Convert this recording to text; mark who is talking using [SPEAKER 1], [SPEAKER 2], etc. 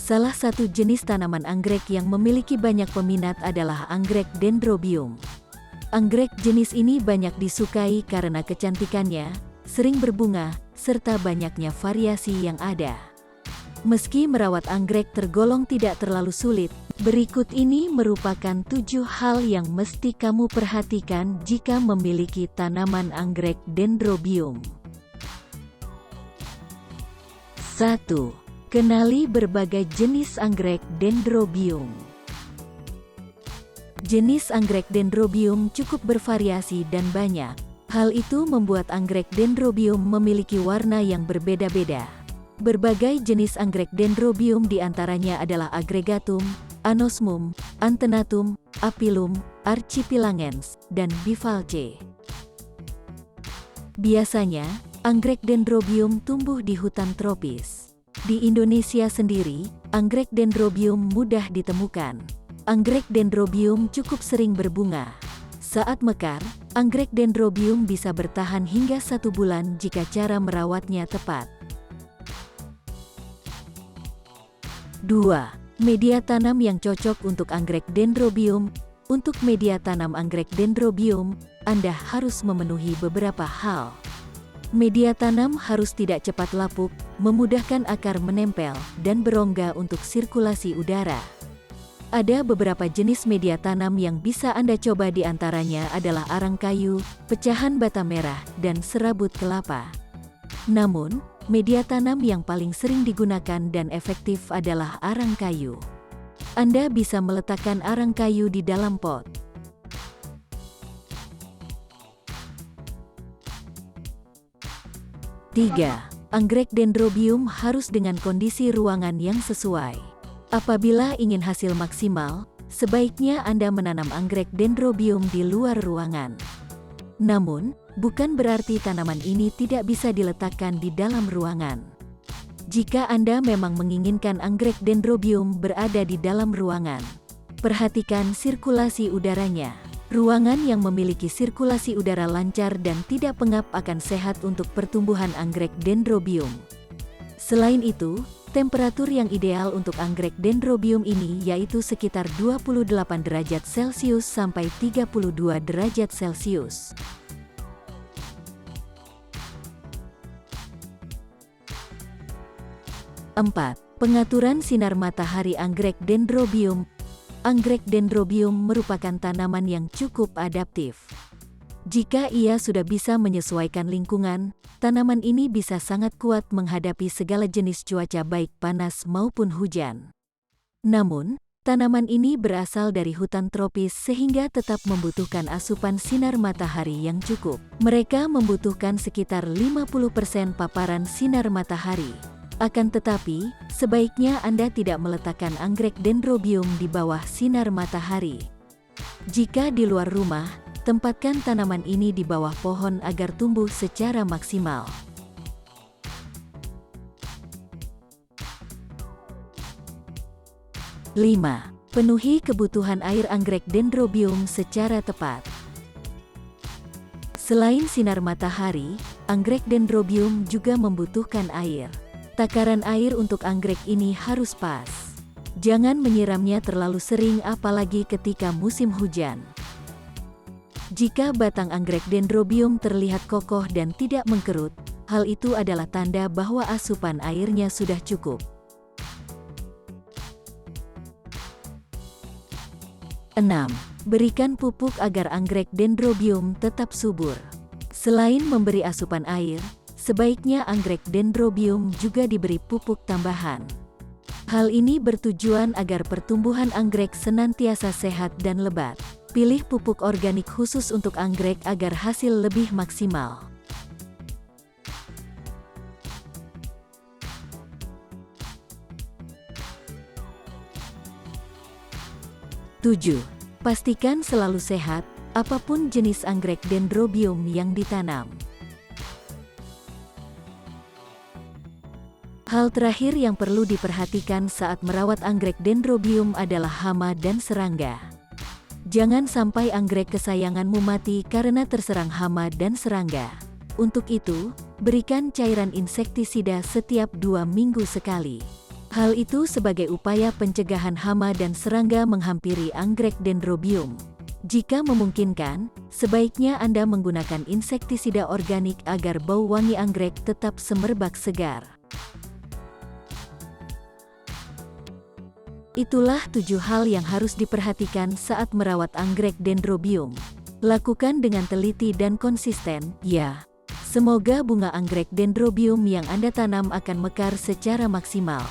[SPEAKER 1] Salah satu jenis tanaman anggrek yang memiliki banyak peminat adalah anggrek dendrobium. Anggrek jenis ini banyak disukai karena kecantikannya, sering berbunga, serta banyaknya variasi yang ada. Meski merawat anggrek tergolong tidak terlalu sulit, berikut ini merupakan 7 hal yang mesti kamu perhatikan jika memiliki tanaman anggrek dendrobium. 1. Kenali berbagai jenis anggrek dendrobium. Jenis anggrek dendrobium cukup bervariasi dan banyak. Hal itu membuat anggrek dendrobium memiliki warna yang berbeda-beda. Berbagai jenis anggrek dendrobium diantaranya adalah Agregatum, Anosmum, Antenatum, Apilum, Archipilangens, dan Bivalce. Biasanya, anggrek dendrobium tumbuh di hutan tropis. Di Indonesia sendiri, anggrek dendrobium mudah ditemukan. Anggrek dendrobium cukup sering berbunga. Saat mekar, anggrek dendrobium bisa bertahan hingga 1 bulan jika cara merawatnya tepat. 2. Media tanam yang cocok untuk anggrek dendrobium. Untuk media tanam anggrek dendrobium, Anda harus memenuhi beberapa hal. Media tanam harus tidak cepat lapuk, memudahkan akar menempel, dan berongga untuk sirkulasi udara. Ada beberapa jenis media tanam yang bisa Anda coba, di antaranya adalah arang kayu, pecahan bata merah, dan serabut kelapa. Namun, media tanam yang paling sering digunakan dan efektif adalah arang kayu. Anda bisa meletakkan arang kayu di dalam pot. 3. Anggrek dendrobium harus dengan kondisi ruangan yang sesuai. Apabila ingin hasil maksimal, sebaiknya Anda menanam anggrek dendrobium di luar ruangan. Namun, bukan berarti tanaman ini tidak bisa diletakkan di dalam ruangan. Jika Anda memang menginginkan anggrek dendrobium berada di dalam ruangan, perhatikan sirkulasi udaranya. Ruangan yang memiliki sirkulasi udara lancar dan tidak pengap akan sehat untuk pertumbuhan anggrek dendrobium. Selain itu, temperatur yang ideal untuk anggrek dendrobium ini yaitu sekitar 28 derajat Celcius sampai 32 derajat Celcius. 4. Pengaturan sinar matahari anggrek dendrobium. Anggrek dendrobium merupakan tanaman yang cukup adaptif. Jika ia sudah bisa menyesuaikan lingkungan, tanaman ini bisa sangat kuat menghadapi segala jenis cuaca baik panas maupun hujan. Namun, tanaman ini berasal dari hutan tropis sehingga tetap membutuhkan asupan sinar matahari yang cukup. Mereka membutuhkan sekitar 50% paparan sinar matahari. Akan tetapi, sebaiknya Anda tidak meletakkan anggrek dendrobium di bawah sinar matahari. Jika di luar rumah, tempatkan tanaman ini di bawah pohon agar tumbuh secara maksimal. 5. Penuhi kebutuhan air anggrek dendrobium secara tepat. Selain sinar matahari, anggrek dendrobium juga membutuhkan air. Takaran air untuk anggrek ini harus pas. Jangan menyiramnya terlalu sering apalagi ketika musim hujan. Jika batang anggrek dendrobium terlihat kokoh dan tidak mengkerut, hal itu adalah tanda bahwa asupan airnya sudah cukup. 6. Berikan pupuk agar anggrek dendrobium tetap subur. Selain memberi asupan air, sebaiknya anggrek dendrobium juga diberi pupuk tambahan. Hal ini bertujuan agar pertumbuhan anggrek senantiasa sehat dan lebat. Pilih pupuk organik khusus untuk anggrek agar hasil lebih maksimal. 7. Pastikan selalu sehat, apapun jenis anggrek dendrobium yang ditanam. Hal terakhir yang perlu diperhatikan saat merawat anggrek dendrobium adalah hama dan serangga. Jangan sampai anggrek kesayanganmu mati karena terserang hama dan serangga. Untuk itu, berikan cairan insektisida setiap 2 minggu sekali. Hal itu sebagai upaya pencegahan hama dan serangga menghampiri anggrek Dendrobium. Jika memungkinkan, sebaiknya Anda menggunakan insektisida organik agar bau wangi anggrek tetap semerbak segar. Itulah 7 hal yang harus diperhatikan saat merawat anggrek Dendrobium. Lakukan dengan teliti dan konsisten, ya. Semoga bunga anggrek Dendrobium yang Anda tanam akan mekar secara maksimal.